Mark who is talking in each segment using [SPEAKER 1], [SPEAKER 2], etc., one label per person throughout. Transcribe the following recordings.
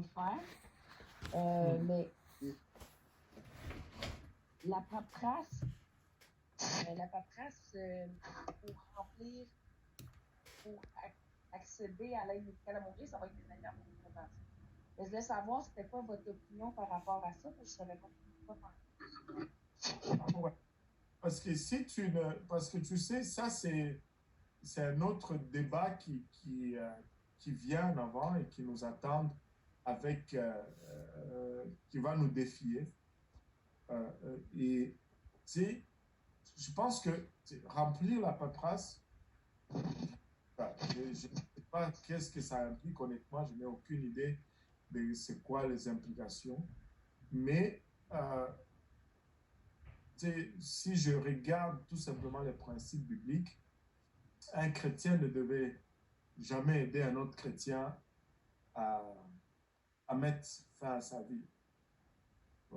[SPEAKER 1] faire. Mais la paperasse, pour remplir, pour accéder à l'aide médicale à mourir, ça va être des années pour une prévention. Mais je voulais savoir, c'était quoi votre opinion par rapport à ça, parce que je savais pas quoi faire.
[SPEAKER 2] Ouais. Parce que si tu ne, parce que tu sais, ça c'est un autre débat qui vient en avant et qui nous attend avec, qui va nous défier. Et tu sais, je pense que remplir la paperasse, je ne sais pas qu'est-ce que ça implique, honnêtement, je n'ai aucune idée de c'est quoi les implications. Mais si je regarde tout simplement les principes bibliques, un chrétien ne devait jamais aider un autre chrétien à, à mettre fin à sa vie.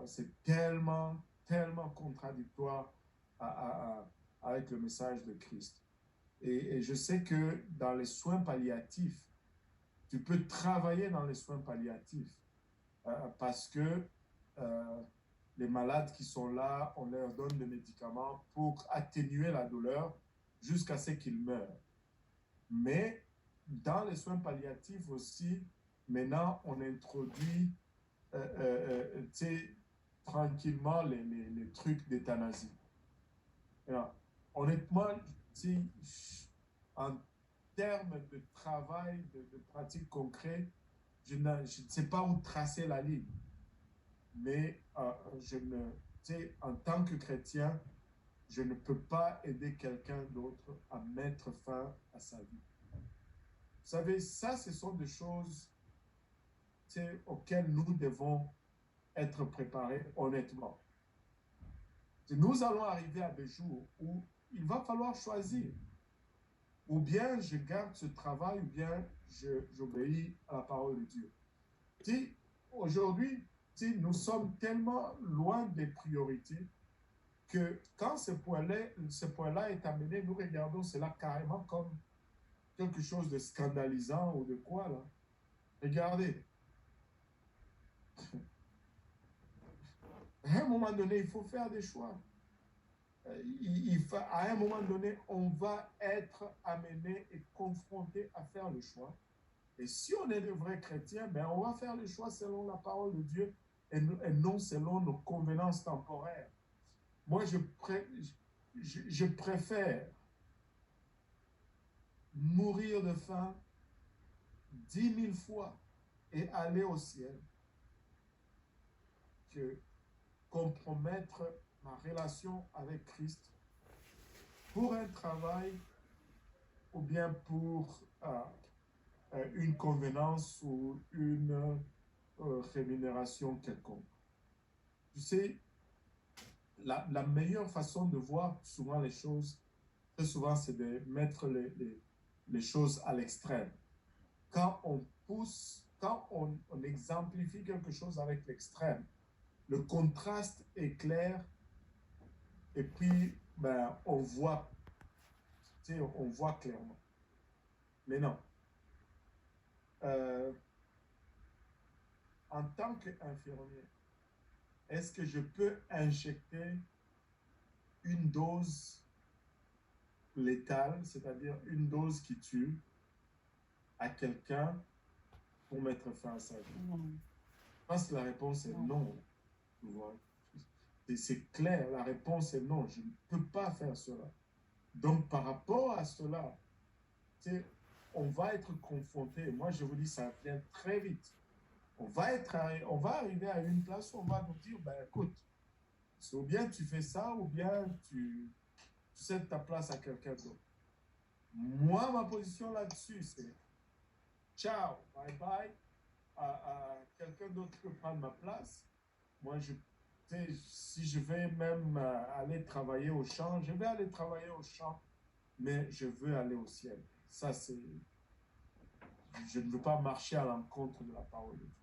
[SPEAKER 2] C'est tellement, tellement contradictoire avec le message de Christ. Et je sais que dans les soins palliatifs, tu peux travailler dans les soins palliatifs parce que les malades qui sont là, on leur donne des médicaments pour atténuer la douleur jusqu'à ce qu'ils meurent. Mais dans les soins palliatifs aussi, maintenant, on introduit tranquillement les trucs d'euthanasie. Honnêtement, en termes de travail, de pratique concrète, je ne sais pas où tracer la ligne. Mais en tant que chrétien, je ne peux pas aider quelqu'un d'autre à mettre fin à sa vie. Vous savez, ça, ce sont des choses auxquelles nous devons être préparés honnêtement. Nous allons arriver à des jours où il va falloir choisir. Ou bien je garde ce travail, ou bien j'obéis à la parole de Dieu. Aujourd'hui, nous sommes tellement loin des priorités que quand ce point-là est amené, nous regardons cela carrément comme quelque chose de scandalisant ou de quoi, là. Regardez. À un moment donné, il faut faire des choix. À un moment donné, on va être amené et confronté à faire le choix. Et si on est de vrais chrétiens, ben on va faire le choix selon la parole de Dieu et non selon nos convenances temporaires. Moi, je préfère mourir de faim 10 000 fois et aller au ciel que compromettre ma relation avec Christ pour un travail ou bien pour une convenance ou une rémunération quelconque. Tu sais, la meilleure façon de voir souvent les choses, très souvent, c'est de mettre les choses à l'extrême. Quand on pousse, quand on exemplifie quelque chose avec l'extrême, le contraste est clair et puis on voit clairement. Mais non. En tant qu'infirmier, est-ce que je peux injecter une dose létale, c'est-à-dire une dose qui tue, à quelqu'un pour mettre fin à sa vie? Je pense que la réponse est non. C'est clair, la réponse est non. Je ne peux pas faire cela. Donc, par rapport à cela, on va être confronté. Moi, je vous dis, ça vient très vite. On va arriver à une place où on va nous dire, écoute, c'est ou bien tu fais ça, ou bien tu cèdes ta place à quelqu'un d'autre. Moi, ma position là-dessus, c'est ciao, bye bye, quelqu'un d'autre peut prendre ma place. Moi, si je vais même aller travailler au champ, je vais aller travailler au champ, mais je veux aller au ciel. Ça, je ne veux pas marcher à l'encontre de la parole de Dieu.